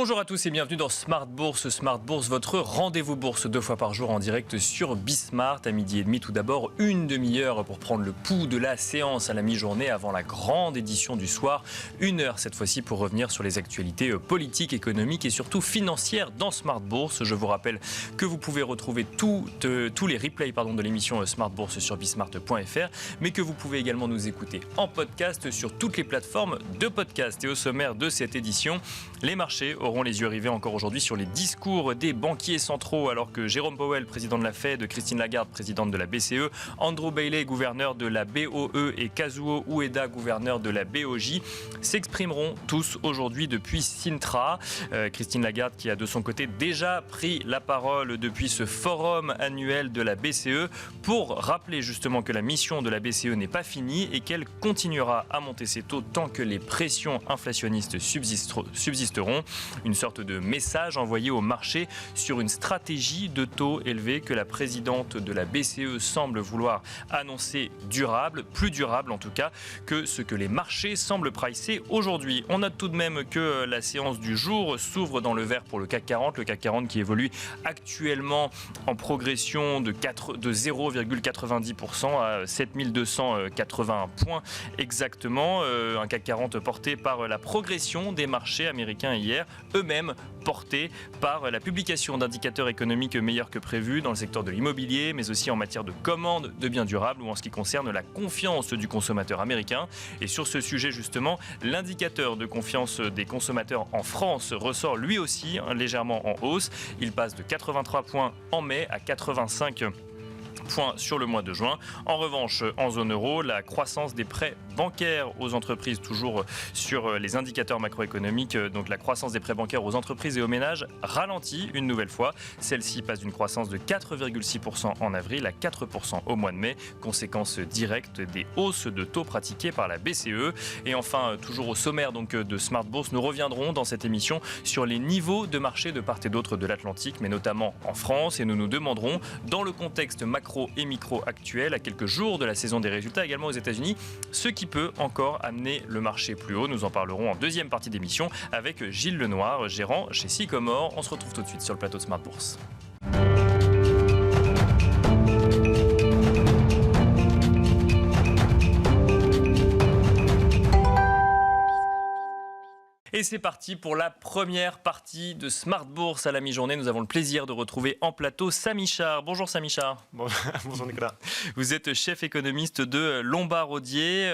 Bonjour à tous et bienvenue dans Smart Bourse. Smart Bourse, votre rendez-vous bourse 2 fois par jour en direct sur Bismart à 12h30. Tout d'abord, une demi-heure pour prendre le pouls de la séance à la mi-journée avant la grande édition du soir. 1 heure cette fois-ci pour revenir sur les actualités politiques, économiques et surtout financières dans Smart Bourse. Je vous rappelle que vous pouvez retrouver tous les replays de l'émission Smart Bourse sur bismart.fr, mais que vous pouvez également nous écouter en podcast sur toutes les plateformes de podcast. Et au sommaire de cette édition, les marchés auront les yeux rivés encore aujourd'hui sur les discours des banquiers centraux, alors que Jérôme Powell, président de la Fed, Christine Lagarde, présidente de la BCE, Andrew Bailey, gouverneur de la BOE et Kazuo Ueda, gouverneur de la BOJ, s'exprimeront tous aujourd'hui depuis Sintra. Christine Lagarde qui a de son côté déjà pris la parole depuis ce forum annuel de la BCE pour rappeler justement que la mission de la BCE n'est pas finie et qu'elle continuera à monter ses taux tant que les pressions inflationnistes subsisteront. Une sorte de message envoyé au marché sur une stratégie de taux élevés que la présidente de la BCE semble vouloir annoncer durable, plus durable en tout cas que ce que les marchés semblent pricer aujourd'hui. On note tout de même que la séance du jour s'ouvre dans le vert pour le CAC 40. Le CAC 40 qui évolue actuellement en progression de 0,90% à 7281 points exactement. Un CAC 40 porté par la progression des marchés américains hier, eux-mêmes portés par la publication d'indicateurs économiques meilleurs que prévus dans le secteur de l'immobilier, mais aussi en matière de commandes de biens durables ou en ce qui concerne la confiance du consommateur américain. Et sur ce sujet justement, l'indicateur de confiance des consommateurs en France ressort lui aussi légèrement en hausse. Il passe de 83 points en mai à 85 points sur le mois de juin. En revanche, en zone euro, la croissance des prêts bancaires aux entreprises, toujours sur les indicateurs macroéconomiques, donc la croissance des prêts bancaires aux entreprises et aux ménages ralentit une nouvelle fois. Celle-ci passe d'une croissance de 4,6% en avril à 4% au mois de mai, conséquence directe des hausses de taux pratiquées par la BCE. Et enfin, toujours au sommaire donc de Smart Bourse, nous reviendrons dans cette émission sur les niveaux de marché de part et d'autre de l'Atlantique, mais notamment en France, et nous nous demanderons, dans le contexte macro et micro actuel, à quelques jours de la saison des résultats également aux États-Unis, ce qui peut encore amener le marché plus haut. Nous en parlerons en deuxième partie d'émission avec Gilles Lenoir, gérant chez Sycomore. On se retrouve tout de suite sur le plateau de Smart Bourse. Et c'est parti pour la première partie de Smart Bourse à la mi-journée. Nous avons le plaisir de retrouver en plateau Samy Char. Bonjour Samy Char. Bonjour Nicolas. Vous êtes chef économiste de Lombard Odier.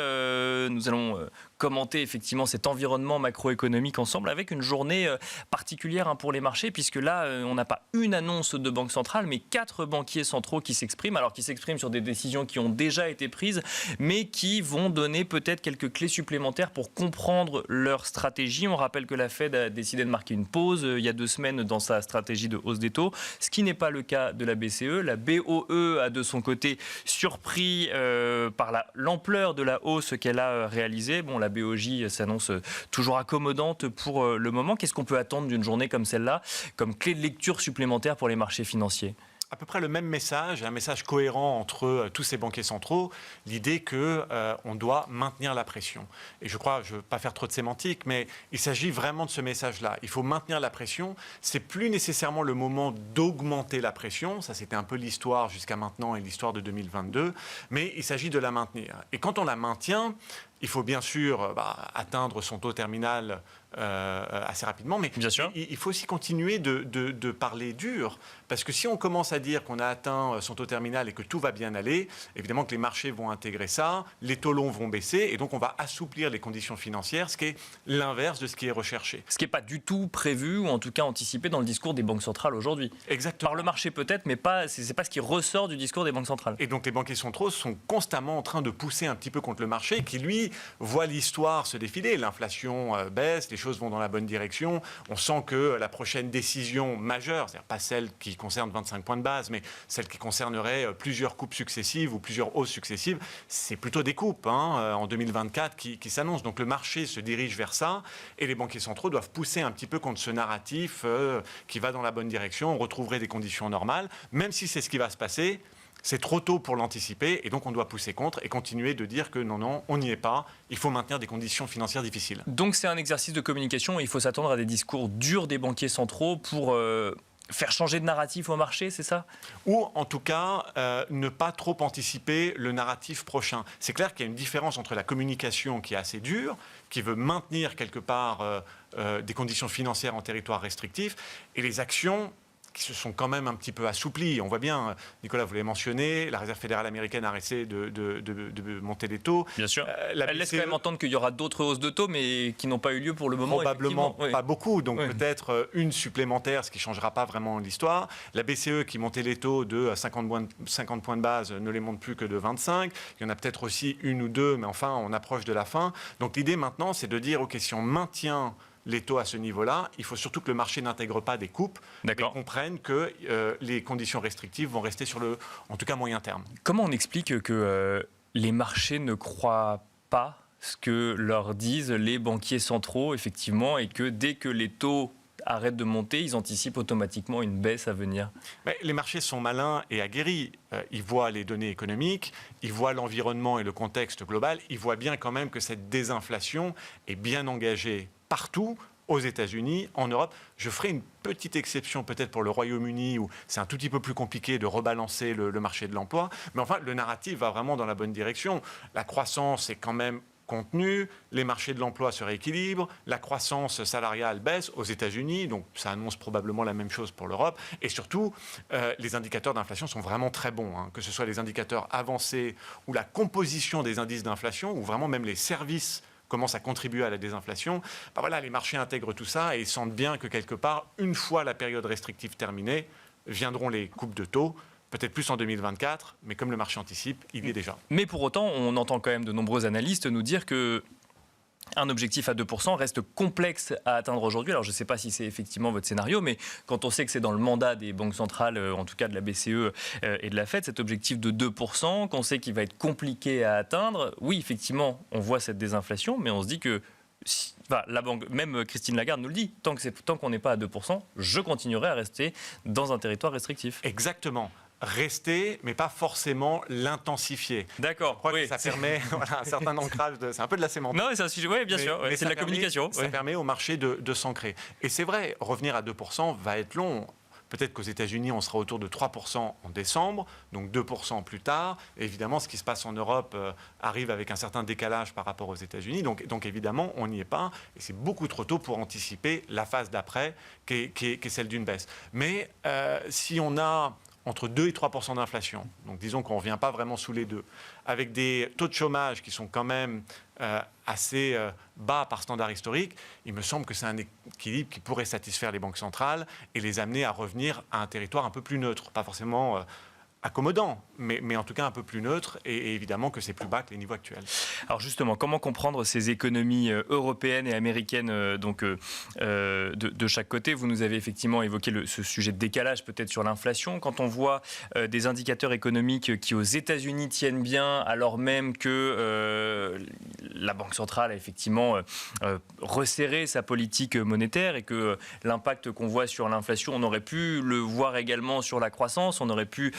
Nous allons commenter effectivement cet environnement macroéconomique ensemble avec une journée particulière pour les marchés, puisque là, on n'a pas une annonce de banque centrale, mais 4 banquiers centraux qui s'expriment. Alors, qui s'expriment sur des décisions qui ont déjà été prises, mais qui vont donner peut-être quelques clés supplémentaires pour comprendre leur stratégie. On rappelle que la Fed a décidé de marquer une pause il y a 2 semaines dans sa stratégie de hausse des taux, ce qui n'est pas le cas de la BCE. La BOE a de son côté surpris par l'ampleur de la hausse qu'elle a réalisée. Bon, la BOJ s'annonce toujours accommodante pour le moment. Qu'est-ce qu'on peut attendre d'une journée comme celle-là, comme clé de lecture supplémentaire pour les marchés financiers ? À peu près le même message, un message cohérent entre tous ces banquiers centraux, l'idée qu'on doit maintenir la pression. Et je crois, je ne veux pas faire trop de sémantique, mais il s'agit vraiment de ce message-là. Il faut maintenir la pression. Ce n'est plus nécessairement le moment d'augmenter la pression. Ça, c'était un peu l'histoire jusqu'à maintenant et l'histoire de 2022. Mais il s'agit de la maintenir. Et quand on la maintient, il faut bien sûr atteindre son taux terminal assez rapidement, mais bien sûr. Il faut aussi continuer de parler dur, parce que si on commence à dire qu'on a atteint son taux terminal et que tout va bien aller, évidemment que les marchés vont intégrer ça, les taux longs vont baisser, et donc on va assouplir les conditions financières, ce qui est l'inverse de ce qui est recherché. Ce qui n'est pas du tout prévu, ou en tout cas anticipé dans le discours des banques centrales aujourd'hui. Exactement. Par le marché peut-être, mais ce n'est pas ce qui ressort du discours des banques centrales. Et donc les banquiers centraux sont constamment en train de pousser un petit peu contre le marché, qui lui voit l'histoire se défiler. L'inflation baisse, les choses vont dans la bonne direction. On sent que la prochaine décision majeure, c'est-à-dire pas celle qui concerne 25 points de base, mais celle qui concernerait plusieurs coupes successives ou plusieurs hausses successives, c'est plutôt des coupes en 2024 qui s'annoncent. Donc le marché se dirige vers ça et les banquiers centraux doivent pousser un petit peu contre ce narratif qui va dans la bonne direction. On retrouverait des conditions normales, même si c'est ce qui va se passer. C'est trop tôt pour l'anticiper et donc on doit pousser contre et continuer de dire que non, on n'y est pas. Il faut maintenir des conditions financières difficiles. Donc c'est un exercice de communication et il faut s'attendre à des discours durs des banquiers centraux pour faire changer de narratif au marché, c'est ça? Ou en tout cas, ne pas trop anticiper le narratif prochain. C'est clair qu'il y a une différence entre la communication qui est assez dure, qui veut maintenir quelque part des conditions financières en territoire restrictif, et les actions qui se sont quand même un petit peu assouplies. On voit bien, Nicolas, vous l'avez mentionné, la Réserve fédérale américaine a arrêté de monter les taux. Bien sûr. La Elle laisse BCE, quand même entendre qu'il y aura d'autres hausses de taux, mais qui n'ont pas eu lieu pour le moment. probablement pas beaucoup, donc Oui. peut-être une supplémentaire, ce qui ne changera pas vraiment l'histoire. La BCE qui montait les taux de 50 points de base ne les monte plus que de 25. Il y en a peut-être aussi une ou deux, mais enfin, on approche de la fin. Donc l'idée maintenant, c'est de dire, OK, si on maintient les taux à ce niveau-là, il faut surtout que le marché n'intègre pas des coupes et comprenne que les conditions restrictives vont rester sur le, en tout cas, moyen terme. Comment on explique que les marchés ne croient pas ce que leur disent les banquiers centraux, effectivement, et que dès que les taux arrêtent de monter, ils anticipent automatiquement une baisse à venir? Mais les marchés sont malins et aguerris. Ils voient les données économiques, ils voient l'environnement et le contexte global. Ils voient bien quand même que cette désinflation est bien engagée partout, aux États-Unis, en Europe. Je ferai une petite exception peut-être pour le Royaume-Uni, où c'est un tout petit peu plus compliqué de rebalancer le marché de l'emploi. Mais enfin, le narratif va vraiment dans la bonne direction. La croissance est quand même contenue, les marchés de l'emploi se rééquilibrent, la croissance salariale baisse aux États-Unis, donc ça annonce probablement la même chose pour l'Europe. Et surtout, les indicateurs d'inflation sont vraiment très bons, hein, que ce soit les indicateurs avancés ou la composition des indices d'inflation, ou vraiment même les services commence à contribuer à la désinflation, ben voilà, les marchés intègrent tout ça et ils sentent bien que quelque part, une fois la période restrictive terminée, viendront les coupes de taux, peut-être plus en 2024, mais comme le marché anticipe, il y est déjà. Mais pour autant, on entend quand même de nombreux analystes nous dire que un objectif à 2% reste complexe à atteindre aujourd'hui. Alors je ne sais pas si c'est effectivement votre scénario, mais quand on sait que c'est dans le mandat des banques centrales, en tout cas de la BCE et de la Fed, cet objectif de 2%, qu'on sait qu'il va être compliqué à atteindre, oui, effectivement, on voit cette désinflation, mais on se dit que la banque, même Christine Lagarde nous le dit, tant qu'on n'est pas à 2%, je continuerai à rester dans un territoire restrictif. Exactement. Rester, mais pas forcément l'intensifier. D'accord. Je crois que ça permet un certain ancrage. C'est un peu de la sémantique. Non, c'est un sujet, oui, bien sûr. Mais c'est de la communication. Ça permet au marché de s'ancrer. Et c'est vrai, revenir à 2% va être long. Peut-être qu'aux États-Unis, on sera autour de 3% en décembre, donc 2% plus tard. Et évidemment, ce qui se passe en Europe arrive avec un certain décalage par rapport aux États-Unis. Donc évidemment, on n'y est pas. Et c'est beaucoup trop tôt pour anticiper la phase d'après, qui est celle d'une baisse. Mais si on a entre 2 et 3% d'inflation, donc disons qu'on ne revient pas vraiment sous les deux, avec des taux de chômage qui sont quand même assez bas par standard historique, il me semble que c'est un équilibre qui pourrait satisfaire les banques centrales et les amener à revenir à un territoire un peu plus neutre, pas forcément accommodant, mais en tout cas un peu plus neutre, et évidemment que c'est plus bas que les niveaux actuels. Alors justement, comment comprendre ces économies européennes et américaines de chaque côté? Vous nous avez effectivement évoqué ce sujet de décalage peut-être sur l'inflation. Quand on voit des indicateurs économiques qui aux États-Unis tiennent bien, alors même que la Banque centrale a effectivement resserré sa politique monétaire et que l'impact qu'on voit sur l'inflation, on aurait pu le voir également sur la croissance, on aurait pu...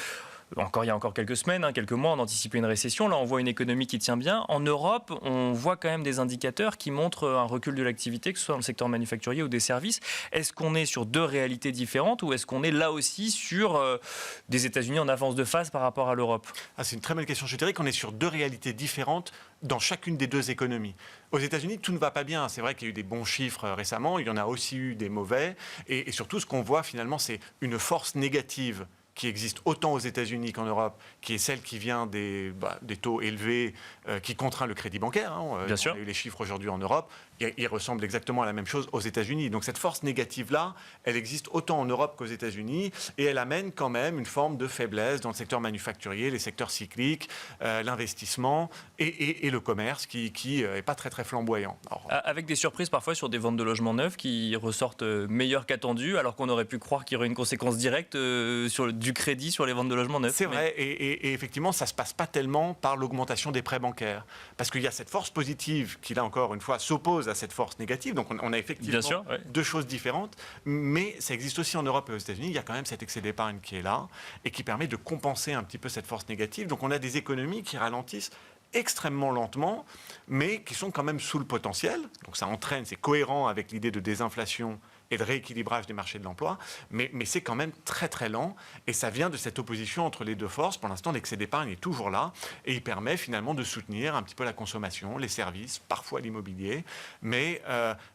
il y a encore quelques semaines, quelques mois, on anticipait une récession. Là, on voit une économie qui tient bien. En Europe, on voit quand même des indicateurs qui montrent un recul de l'activité, que ce soit dans le secteur manufacturier ou des services. Est-ce qu'on est sur deux réalités différentes ou est-ce qu'on est là aussi sur des États-Unis en avance de phase par rapport à l'Europe? C'est une très bonne question. Je dirais qu'on est sur deux réalités différentes dans chacune des deux économies. Aux États-Unis, tout ne va pas bien. C'est vrai qu'il y a eu des bons chiffres récemment. Il y en a aussi eu des mauvais. Et surtout, ce qu'on voit finalement, c'est une force négative qui existe autant aux États-Unis qu'en Europe, qui est celle qui vient des taux élevés qui contraint le crédit bancaire. Bien sûr. On a eu les chiffres aujourd'hui en Europe. Il ressemble exactement à la même chose aux États-Unis. Donc cette force négative-là, elle existe autant en Europe qu'aux États-Unis et elle amène quand même une forme de faiblesse dans le secteur manufacturier, les secteurs cycliques, l'investissement et le commerce qui n'est pas très très flamboyant. Alors, avec des surprises parfois sur des ventes de logements neufs qui ressortent meilleures qu'attendues, alors qu'on aurait pu croire qu'il y aurait une conséquence directe du crédit sur les ventes de logements neufs. C'est vrai, et effectivement, ça ne se passe pas tellement par l'augmentation des prêts bancaires. Parce qu'il y a cette force positive qui, là encore une fois, s'oppose s'oppose à cette force négative. Donc on a effectivement deux choses différentes, mais ça existe aussi en Europe et aux États-Unis. Il y a quand même cet excès d'épargne qui est là et qui permet de compenser un petit peu cette force négative. Donc on a des économies qui ralentissent extrêmement lentement, mais qui sont quand même sous le potentiel. Donc ça entraîne, c'est cohérent avec l'idée de désinflation et de rééquilibrage des marchés de l'emploi, mais c'est quand même très très lent, et ça vient de cette opposition entre les deux forces. Pour l'instant, l'excès d'épargne est toujours là, et il permet finalement de soutenir un petit peu la consommation, les services, parfois l'immobilier. Mais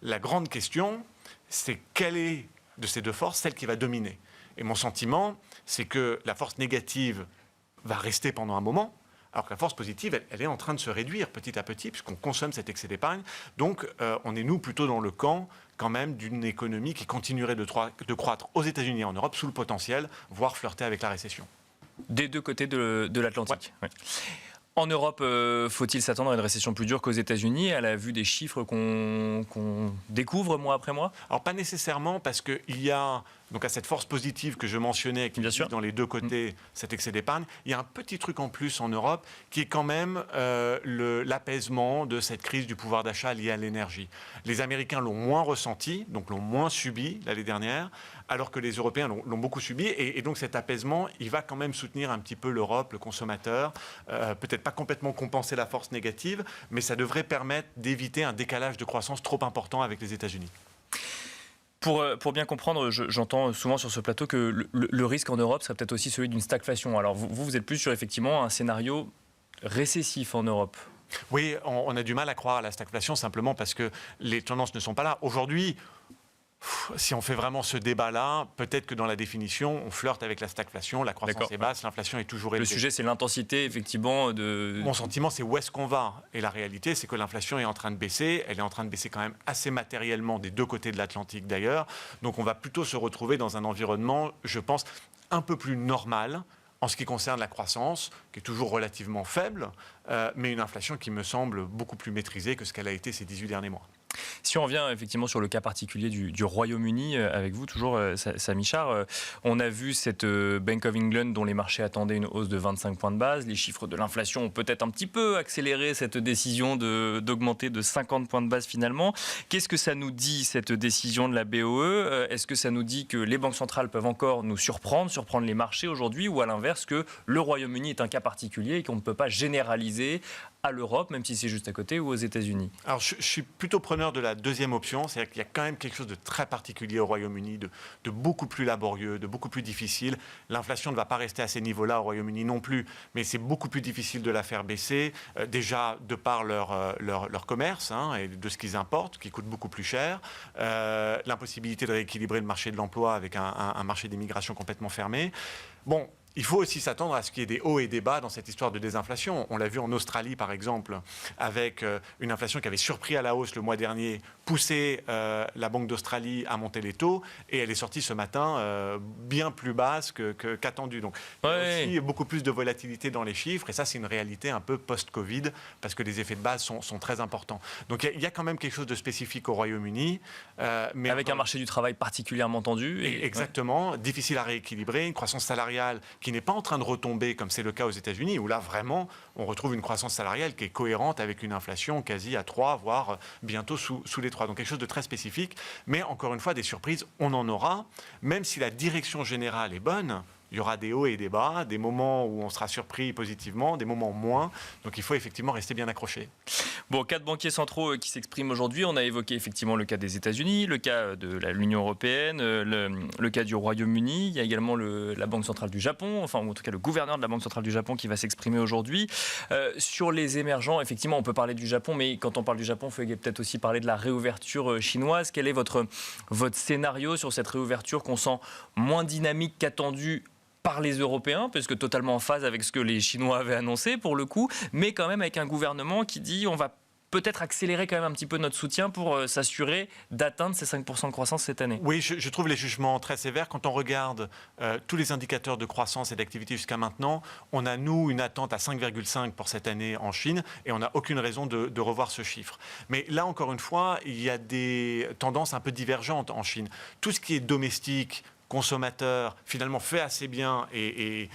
la grande question, c'est quelle est de ces deux forces celle qui va dominer. Et mon sentiment, c'est que la force négative va rester pendant un moment, alors que la force positive, elle est en train de se réduire petit à petit, puisqu'on consomme cet excès d'épargne. Donc, on est, nous, plutôt dans le camp, quand même, d'une économie qui continuerait de croître aux États-Unis et en Europe sous le potentiel, voire flirter avec la récession. Des deux côtés de l'Atlantique. Ouais. En Europe, faut-il s'attendre à une récession plus dure qu'aux États-Unis, à la vue des chiffres qu'on découvre mois après mois? Alors, pas nécessairement, parce qu'il y a... Donc à cette force positive que je mentionnais, qui existe dans les deux côtés, cet excès d'épargne, il y a un petit truc en plus en Europe qui est quand même l'apaisement de cette crise du pouvoir d'achat liée à l'énergie. Les Américains l'ont moins ressenti, donc l'ont moins subi l'année dernière, alors que les Européens l'ont beaucoup subi. Et donc cet apaisement, il va quand même soutenir un petit peu l'Europe, le consommateur, peut-être pas complètement compenser la force négative, mais ça devrait permettre d'éviter un décalage de croissance trop important avec les États-Unis. Pour bien comprendre, j'entends souvent sur ce plateau que le risque en Europe serait peut-être aussi celui d'une stagflation. Alors vous êtes plus sur effectivement un scénario récessif en Europe. Oui, on a du mal à croire à la stagflation simplement parce que les tendances ne sont pas là. Aujourd'hui, si on fait vraiment ce débat-là, peut-être que dans la définition, on flirte avec la stagflation, la croissance est basse, l'inflation est toujours élevée. Le sujet, c'est l'intensité, effectivement, de... Mon sentiment, c'est où est-ce qu'on va? Et la réalité, c'est que l'inflation est en train de baisser. Elle est en train de baisser quand même assez matériellement des deux côtés de l'Atlantique, d'ailleurs. Donc on va plutôt se retrouver dans un environnement, je pense, un peu plus normal en ce qui concerne la croissance, qui est toujours relativement faible, mais une inflation qui me semble beaucoup plus maîtrisée que ce qu'elle a été ces 18 derniers mois. Si on revient effectivement sur le cas particulier du Royaume-Uni, avec vous toujours, Samy Char, on a vu cette Bank of England dont les marchés attendaient une hausse de 25 points de base. Les chiffres de l'inflation ont peut-être un petit peu accéléré cette décision d'augmenter de 50 points de base finalement. Qu'est-ce que ça nous dit, cette décision de la BOE? Est-ce que ça nous dit que les banques centrales peuvent encore nous surprendre les marchés aujourd'hui, ou à l'inverse que le Royaume-Uni est un cas particulier et qu'on ne peut pas généraliser à l'Europe, même si c'est juste à côté, ou aux États-Unis? Alors, je suis plutôt preneur de la deuxième option, c'est-à-dire qu'il y a quand même quelque chose de très particulier au Royaume-Uni, de beaucoup plus laborieux, de beaucoup plus difficile. L'inflation ne va pas rester à ces niveaux-là au Royaume-Uni non plus, mais c'est beaucoup plus difficile de la faire baisser, déjà de par leur commerce et de ce qu'ils importent, qui coûte beaucoup plus cher, l'impossibilité de rééquilibrer le marché de l'emploi avec un marché d'immigration complètement fermé. Bon, il faut aussi s'attendre à ce qu'il y ait des hauts et des bas dans cette histoire de désinflation. On l'a vu en Australie, par exemple, avec une inflation qui avait surpris à la hausse le mois dernier, poussé la Banque d'Australie à monter les taux, et elle est sortie ce matin bien plus basse qu'attendue. Donc, il y a aussi beaucoup plus de volatilité dans les chiffres, et ça, c'est une réalité un peu post-Covid, parce que les effets de base sont très importants. Donc, il y a quand même quelque chose de spécifique au Royaume-Uni. Mais avec un marché du travail particulièrement tendu. Exactement, difficile à rééquilibrer, une croissance salariale qui n'est pas en train de retomber comme c'est le cas aux États-Unis, où là vraiment on retrouve une croissance salariale qui est cohérente avec une inflation quasi à 3, voire bientôt sous les 3. Donc quelque chose de très spécifique, mais encore une fois, des surprises, on en aura, même si la direction générale est bonne. Il y aura des hauts et des bas, des moments où on sera surpris positivement, des moments moins. Donc il faut effectivement rester bien accroché. Bon, 4 banquiers centraux qui s'expriment aujourd'hui. On a évoqué effectivement le cas des États-Unis, le cas de l'Union européenne, le cas du Royaume-Uni. Il y a également la Banque centrale du Japon, enfin en tout cas le gouverneur de la Banque centrale du Japon qui va s'exprimer aujourd'hui. Sur les émergents, effectivement, on peut parler du Japon, mais quand on parle du Japon, il faut peut-être aussi parler de la réouverture chinoise. Quel est votre scénario sur cette réouverture qu'on sent moins dynamique qu'attendue par les Européens, parce que totalement en phase avec ce que les Chinois avaient annoncé pour le coup, mais quand même avec un gouvernement qui dit on va peut-être accélérer quand même un petit peu notre soutien pour s'assurer d'atteindre ces 5% de croissance cette année. Oui, je trouve les jugements très sévères. Quand on regarde tous les indicateurs de croissance et d'activité jusqu'à maintenant, on a, nous, une attente à 5,5 pour cette année en Chine, et on n'a aucune raison de revoir ce chiffre. Mais là, encore une fois, il y a des tendances un peu divergentes en Chine. Tout ce qui est domestique, consommateur, finalement fait assez bien et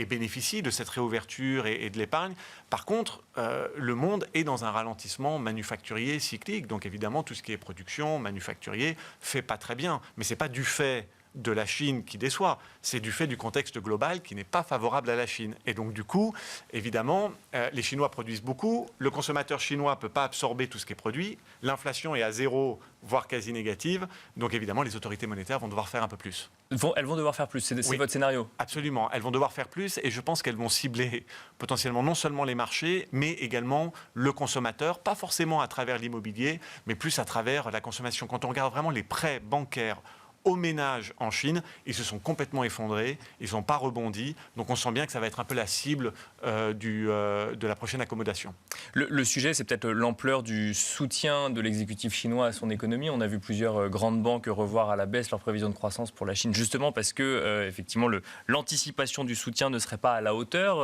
bénéficie de cette réouverture et de l'épargne. Par contre, le monde est dans un ralentissement manufacturier cyclique. Donc évidemment, tout ce qui est production, manufacturier, fait pas très bien. Mais ce n'est pas du fait de la Chine qui déçoit, c'est du fait du contexte global qui n'est pas favorable à la Chine. Et donc du coup, évidemment, les Chinois produisent beaucoup, le consommateur chinois ne peut pas absorber tout ce qui est produit, l'inflation est à zéro, voire quasi négative, donc évidemment les autorités monétaires vont devoir faire un peu plus. Elles vont devoir faire plus, c'est Oui, votre scénario? Absolument, elles vont devoir faire plus et je pense qu'elles vont cibler potentiellement non seulement les marchés, mais également le consommateur, pas forcément à travers l'immobilier, mais plus à travers la consommation. Quand on regarde vraiment les prêts bancaires aux ménages en Chine, ils se sont complètement effondrés, ils n'ont pas rebondi, donc on sent bien que ça va être un peu la cible de la prochaine accommodation. Le sujet, c'est peut-être l'ampleur du soutien de l'exécutif chinois à son économie. On a vu plusieurs grandes banques revoir à la baisse leurs prévisions de croissance pour la Chine, justement parce que, effectivement, l'anticipation du soutien ne serait pas à la hauteur.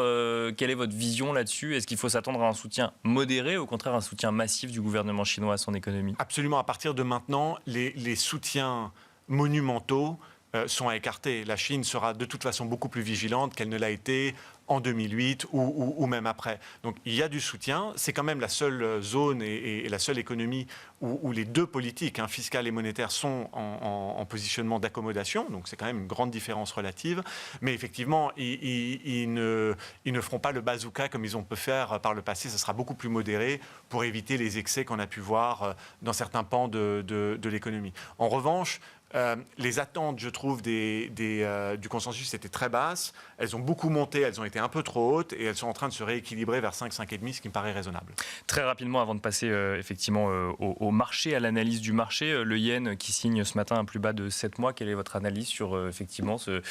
Quelle est votre vision là-dessus? Est-ce qu'il faut s'attendre à un soutien modéré ou au contraire un soutien massif du gouvernement chinois à son économie? Absolument, à partir de maintenant, les soutiens monumentaux sont à écarter. La Chine sera de toute façon beaucoup plus vigilante qu'elle ne l'a été en 2008 ou même après. Donc il y a du soutien. C'est quand même la seule zone et la seule économie où les deux politiques, fiscales et monétaires, sont en positionnement d'accommodation. Donc c'est quand même une grande différence relative. Mais effectivement, ils ne feront pas le bazooka comme ils ont pu faire par le passé. Ce sera beaucoup plus modéré pour éviter les excès qu'on a pu voir dans certains pans de l'économie. En revanche, les attentes, je trouve, du consensus étaient très basses. Elles ont beaucoup monté, elles ont été un peu trop hautes et elles sont en train de se rééquilibrer vers 5, 5,5, ce qui me paraît raisonnable. Très rapidement, avant de passer effectivement au marché, à l'analyse du marché, le yen qui signe ce matin un plus bas de 7 mois, quelle est votre analyse sur effectivement ce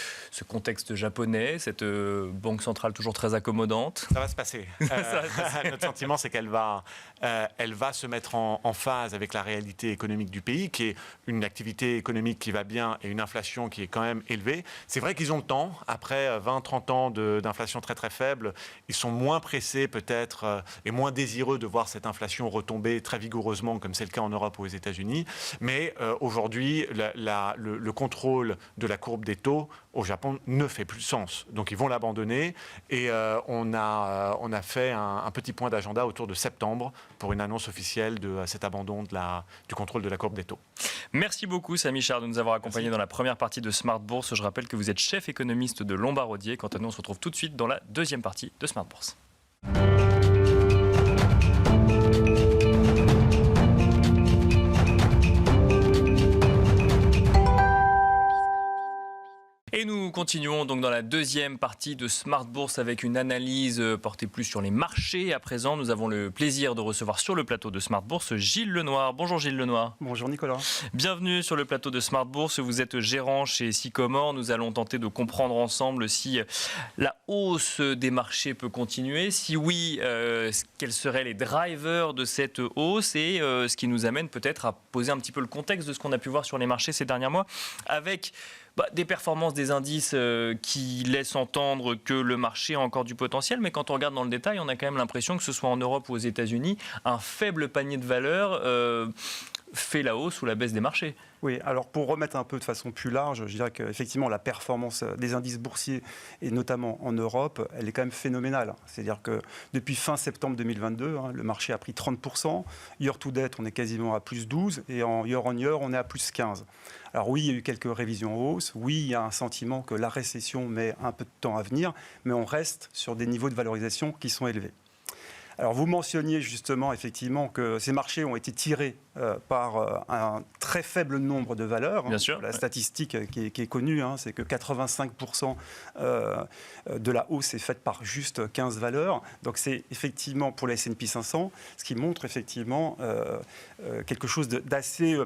contexte japonais, cette banque centrale toujours très accommodante? Ça va se passer. Notre sentiment, c'est qu'elle va se mettre en phase avec la réalité économique du pays, qui est une activité économique qui va bien et une inflation qui est quand même élevée. C'est vrai qu'ils ont le temps. Après 20-30 ans d'inflation très très faible, ils sont moins pressés peut-être et moins désireux de voir cette inflation retomber très vigoureusement comme c'est le cas en Europe ou aux États-Unis. Mais aujourd'hui, le contrôle de la courbe des taux au Japon ne fait plus sens. Donc ils vont l'abandonner et on a fait un petit point d'agenda autour de septembre pour une annonce officielle de cet abandon du contrôle de la courbe des taux. Merci beaucoup Samy Chard de nous avoir accompagnés dans la première partie de Smart Bourse. Je rappelle que vous êtes chef économiste de Lombard-Odier. Quant à nous, on se retrouve tout de suite dans la deuxième partie de Smart Bourse. Et nous continuons donc dans la deuxième partie de Smart Bourse avec une analyse portée plus sur les marchés. À présent, nous avons le plaisir de recevoir sur le plateau de Smart Bourse Gilles Lenoir. Bonjour Gilles Lenoir. Bonjour Nicolas. Bienvenue sur le plateau de Smart Bourse. Vous êtes gérant chez Sycomore. Nous allons tenter de comprendre ensemble si la hausse des marchés peut continuer. Si oui, quels seraient les drivers de cette hausse et ce qui nous amène peut-être à poser un petit peu le contexte de ce qu'on a pu voir sur les marchés ces derniers mois avec des performances des indices qui laissent entendre que le marché a encore du potentiel, mais quand on regarde dans le détail, on a quand même l'impression que ce soit en Europe ou aux États-Unis, un faible panier de valeurs fait la hausse ou la baisse des marchés. Oui, alors pour remettre un peu de façon plus large, je dirais qu'effectivement la performance des indices boursiers, et notamment en Europe, elle est quand même phénoménale. C'est-à-dire que depuis fin septembre 2022, le marché a pris 30%, year to date on est quasiment à plus 12%, et en year on year on est à plus 15%. Alors oui, il y a eu quelques révisions en hausse, oui, il y a un sentiment que la récession met un peu de temps à venir, mais on reste sur des niveaux de valorisation qui sont élevés. Alors vous mentionniez justement effectivement que ces marchés ont été tirés par un très faible nombre de valeurs. Bien sûr. La statistique qui est connue, c'est que 85% de la hausse est faite par juste 15 valeurs. Donc c'est effectivement pour les S&P 500, ce qui montre effectivement quelque chose d'assez...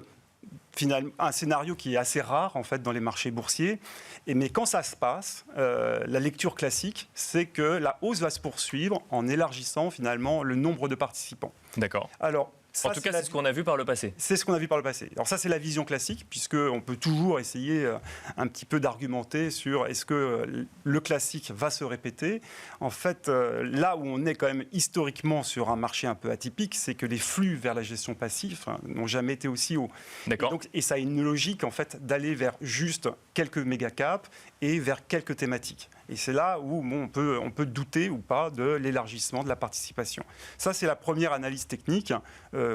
Finalement, un scénario qui est assez rare en fait dans les marchés boursiers. Mais quand ça se passe, la lecture classique, c'est que la hausse va se poursuivre en élargissant finalement le nombre de participants. D'accord. Alors, En tout cas, c'est ce qu'on a vu par le passé. C'est ce qu'on a vu par le passé. Alors ça, c'est la vision classique, puisqu'on peut toujours essayer un petit peu d'argumenter sur est-ce que le classique va se répéter. En fait, là où on est quand même historiquement sur un marché un peu atypique, c'est que les flux vers la gestion passive n'ont jamais été aussi hauts. D'accord. Et ça a une logique, en fait, d'aller vers juste quelques méga-caps et vers quelques thématiques. Et c'est là où on peut douter ou pas de l'élargissement de la participation. Ça, c'est la première analyse technique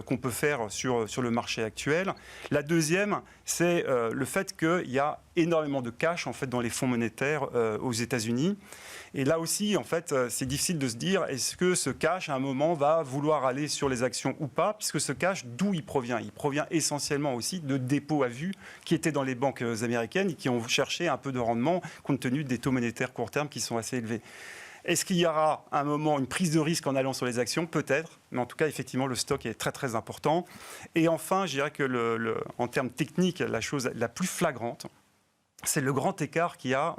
qu'on peut faire sur le marché actuel. La deuxième, c'est le fait qu'il y a énormément de cash en fait, dans les fonds monétaires aux États-Unis. Et là aussi, en fait, c'est difficile de se dire est-ce que ce cash, à un moment, va vouloir aller sur les actions ou pas, puisque ce cash, d'où il provient? Il provient essentiellement aussi de dépôts à vue qui étaient dans les banques américaines et qui ont cherché un peu de rendement compte tenu des taux monétaires court terme qui sont assez élevés. Est-ce qu'il y aura à un moment une prise de risque en allant sur les actions? Peut-être, mais en tout cas, effectivement, le stock est très très important. Et enfin, je dirais que en termes techniques, la chose la plus flagrante, c'est le grand écart qu'il y a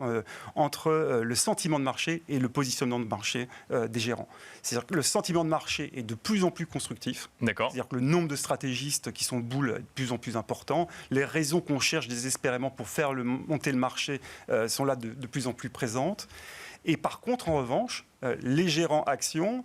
entre le sentiment de marché et le positionnement de marché des gérants. C'est-à-dire que le sentiment de marché est de plus en plus constructif. D'accord. C'est-à-dire que le nombre de stratégistes qui sont bull est de plus en plus important. Les raisons qu'on cherche désespérément pour faire monter le marché sont là de plus en plus présentes. Et par contre, en revanche, les gérants actions,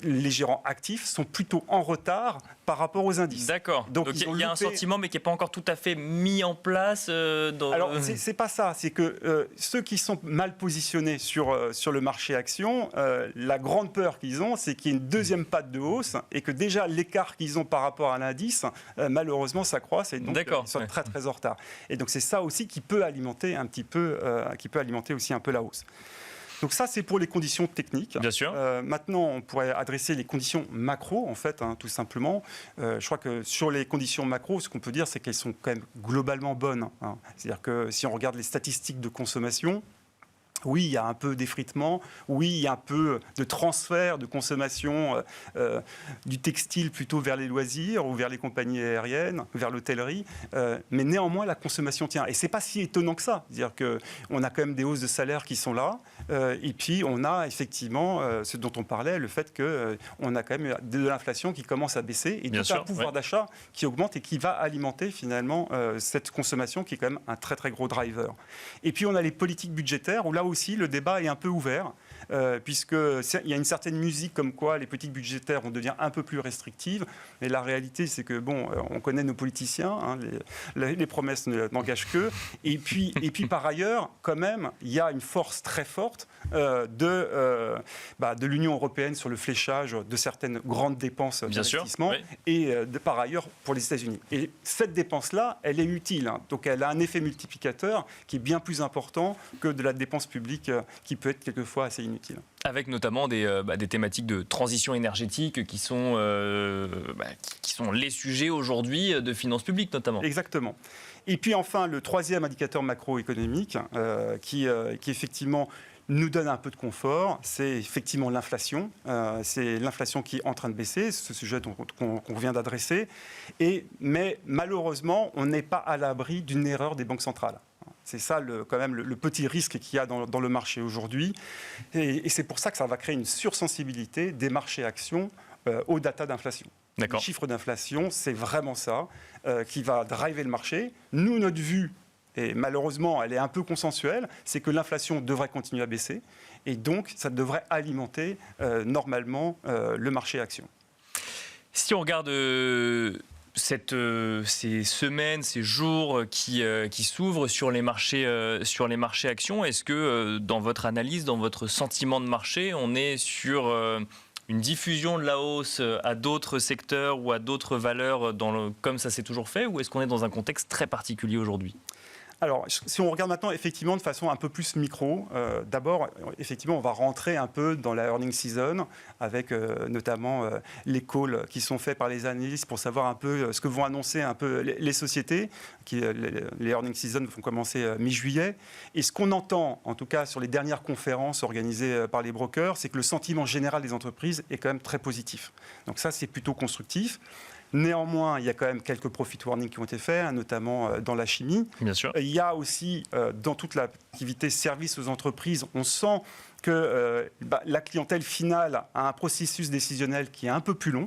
les gérants actifs sont plutôt en retard par rapport aux indices. D'accord. Donc il y a un sentiment, mais qui n'est pas encore tout à fait mis en place. Alors, c'est pas ça. C'est que ceux qui sont mal positionnés sur le marché actions, la grande peur qu'ils ont, c'est qu'il y ait une deuxième patte de hausse et que déjà l'écart qu'ils ont par rapport à l'indice, malheureusement, s'accroisse et donc ils sont très très en retard. Et donc c'est ça aussi qui peut alimenter un petit peu, qui peut alimenter aussi un peu la hausse. Donc ça, c'est pour les conditions techniques. Bien sûr. Maintenant, on pourrait adresser les conditions macro, en fait, tout simplement. Je crois que sur les conditions macro, ce qu'on peut dire, c'est qu'elles sont quand même globalement bonnes. C'est-à-dire que si on regarde les statistiques de consommation, oui, il y a un peu d'effritement, oui, il y a un peu de transfert de consommation du textile plutôt vers les loisirs ou vers les compagnies aériennes, vers l'hôtellerie, mais néanmoins la consommation tient. Et c'est pas si étonnant que ça. C'est-à-dire qu'on a quand même des hausses de salaire qui sont là, et puis on a effectivement ce dont on parlait, le fait qu'on a quand même de l'inflation qui commence à baisser et tout un pouvoir d'achat qui augmente et qui va alimenter finalement cette consommation qui est quand même un très très gros driver. Et puis on a les politiques budgétaires où là aussi, le débat est un peu ouvert, puisqu'il y a une certaine musique comme quoi les politiques budgétaires vont devenir un peu plus restrictives. Mais la réalité, c'est que, on connaît nos politiciens, les promesses n'engagent qu'eux. Et puis, par ailleurs, quand même, il y a une force très forte de l'Union européenne sur le fléchage de certaines grandes dépenses d'investissement et par ailleurs pour les États-Unis. Et cette dépense-là, elle est utile. Donc, elle a un effet multiplicateur qui est bien plus important que de la dépense publique qui peut être quelquefois assez inutile. Avec notamment des thématiques de transition énergétique qui sont les sujets aujourd'hui de finances publiques notamment. Exactement. Et puis enfin, le troisième indicateur macroéconomique qui effectivement nous donne un peu de confort, c'est effectivement l'inflation. C'est l'inflation qui est en train de baisser, ce sujet qu'on vient d'adresser. Mais malheureusement, on n'est pas à l'abri d'une erreur des banques centrales. C'est ça quand même le petit risque qu'il y a dans le marché aujourd'hui. Et c'est pour ça que ça va créer une sursensibilité des marchés actions aux data d'inflation. Les chiffres d'inflation, c'est vraiment ça qui va driver le marché. Nous, notre vue, et malheureusement, elle est un peu consensuelle, c'est que l'inflation devrait continuer à baisser. Et donc, ça devrait alimenter normalement le marché actions. Si on regarde ces semaines, ces jours qui s'ouvrent sur les marchés actions, est-ce que dans votre analyse, dans votre sentiment de marché, on est sur une diffusion de la hausse à d'autres secteurs ou à d'autres valeurs comme ça s'est toujours fait, ou est-ce qu'on est dans un contexte très particulier aujourd'hui ? Alors, si on regarde maintenant effectivement de façon un peu plus micro, d'abord, effectivement, on va rentrer un peu dans la earning season avec notamment les calls qui sont faits par les analystes pour savoir un peu ce que vont annoncer un peu les sociétés. Les earning season vont commencer mi-juillet. Et ce qu'on entend, en tout cas sur les dernières conférences organisées par les brokers, c'est que le sentiment général des entreprises est quand même très positif. Donc ça, c'est plutôt constructif. Néanmoins, il y a quand même quelques profit warnings qui ont été faits, notamment dans la chimie. Bien sûr. Il y a aussi, dans toute l'activité service aux entreprises, on sent que la clientèle finale a un processus décisionnel qui est un peu plus long.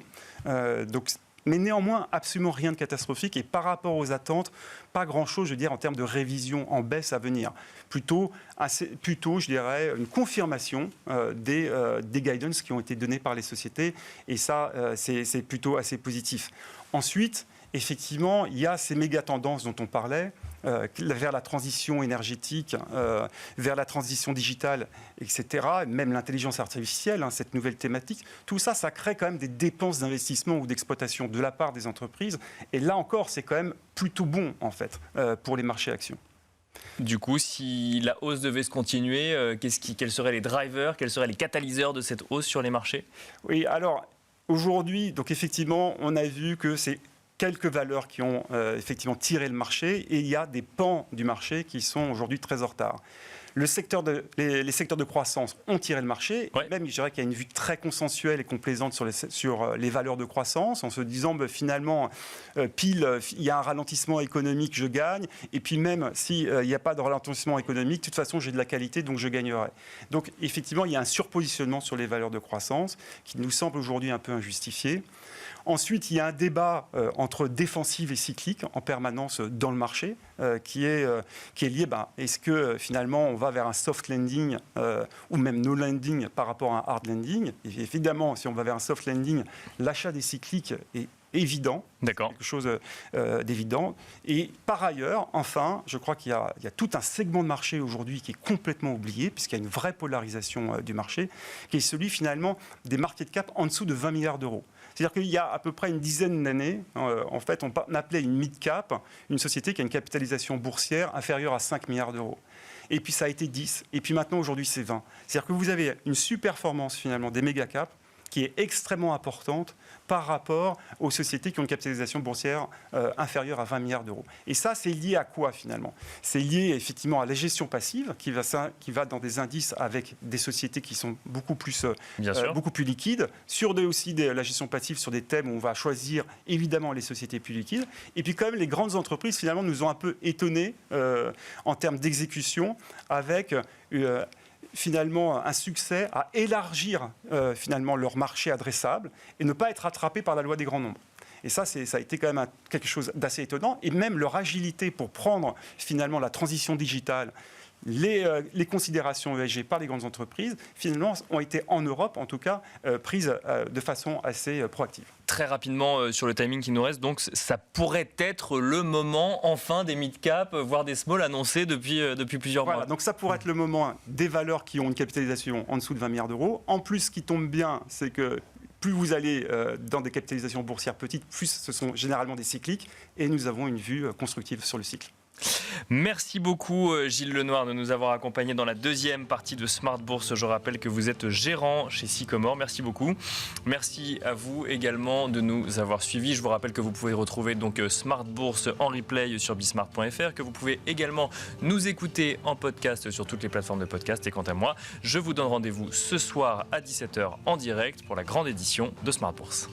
Mais néanmoins, absolument rien de catastrophique. Et par rapport aux attentes, pas grand-chose, je veux dire, en termes de révision en baisse à venir. Plutôt je dirais, une confirmation des guidance qui ont été donnés par les sociétés. Et ça, c'est plutôt assez positif. Ensuite, effectivement, il y a ces méga tendances dont on parlait, vers la transition énergétique, vers la transition digitale, etc., même l'intelligence artificielle, cette nouvelle thématique. Tout ça, ça crée quand même des dépenses d'investissement ou d'exploitation de la part des entreprises. Et là encore, c'est quand même plutôt bon, en fait, pour les marchés actions. Du coup, si la hausse devait se continuer, quels seraient les drivers, quels seraient les catalyseurs de cette hausse sur les marchés ? Oui, alors, aujourd'hui, donc effectivement, on a vu que c'est quelques valeurs qui ont effectivement tiré le marché et il y a des pans du marché qui sont aujourd'hui très en retard. Les secteurs de croissance ont tiré le marché. Ouais. Même, je dirais qu'il y a une vue très consensuelle et complaisante sur les valeurs de croissance, en se disant finalement, il y a un ralentissement économique, je gagne. Et puis même s'il n'y a pas de ralentissement économique, de toute façon, j'ai de la qualité, donc je gagnerai. Donc effectivement, il y a un surpositionnement sur les valeurs de croissance qui nous semble aujourd'hui un peu injustifié. Ensuite, il y a un débat entre défensive et cyclique en permanence dans le marché qui est lié. Est-ce que finalement on va vers un soft landing ou même no landing par rapport à un hard landing ? Et évidemment, si on va vers un soft landing, l'achat des cycliques est évident. D'accord. Quelque chose d'évident. Et par ailleurs, enfin, je crois qu'il y a tout un segment de marché aujourd'hui qui est complètement oublié, puisqu'il y a une vraie polarisation du marché, qui est celui finalement des market cap en dessous de 20 milliards d'euros. C'est-à-dire qu'il y a à peu près une dizaine d'années, en fait, on appelait une mid-cap une société qui a une capitalisation boursière inférieure à 5 milliards d'euros. Et puis ça a été 10. Et puis maintenant, aujourd'hui, c'est 20. C'est-à-dire que vous avez une sous-performance finalement des méga-caps qui est extrêmement importante par rapport aux sociétés qui ont une capitalisation boursière inférieure à 20 milliards d'euros. Et ça, c'est lié à quoi finalement ? C'est lié effectivement à la gestion passive qui va dans des indices avec des sociétés qui sont beaucoup plus liquides, sur la gestion passive sur des thèmes où on va choisir évidemment les sociétés plus liquides. Et puis quand même, les grandes entreprises finalement nous ont un peu étonnés en termes d'exécution avec finalement un succès à élargir finalement leur marché adressable et ne pas être attrapé par la loi des grands nombres. Et ça a été quand même quelque chose d'assez étonnant. Et même leur agilité pour prendre finalement la transition digitale, les considérations ESG par les grandes entreprises, finalement, ont été en Europe, en tout cas, prises de façon assez proactive. Très rapidement, sur le timing qui nous reste, donc ça pourrait être le moment, enfin, des mid-cap, voire des small annoncés depuis plusieurs mois. Donc ça pourrait être le moment des valeurs qui ont une capitalisation en dessous de 20 milliards d'euros. En plus, ce qui tombe bien, c'est que plus vous allez dans des capitalisations boursières petites, plus ce sont généralement des cycliques, et nous avons une vue constructive sur le cycle. Merci beaucoup Gilles Lenoir de nous avoir accompagnés dans la deuxième partie de Smart Bourse. Je rappelle que vous êtes gérant chez Sycomore. Merci beaucoup. Merci à vous également de nous avoir suivis. Je vous rappelle que vous pouvez retrouver donc Smart Bourse en replay sur bismart.fr, que vous pouvez également nous écouter en podcast sur toutes les plateformes de podcast. Et quant à moi, je vous donne rendez-vous ce soir à 17h en direct pour la grande édition de Smart Bourse.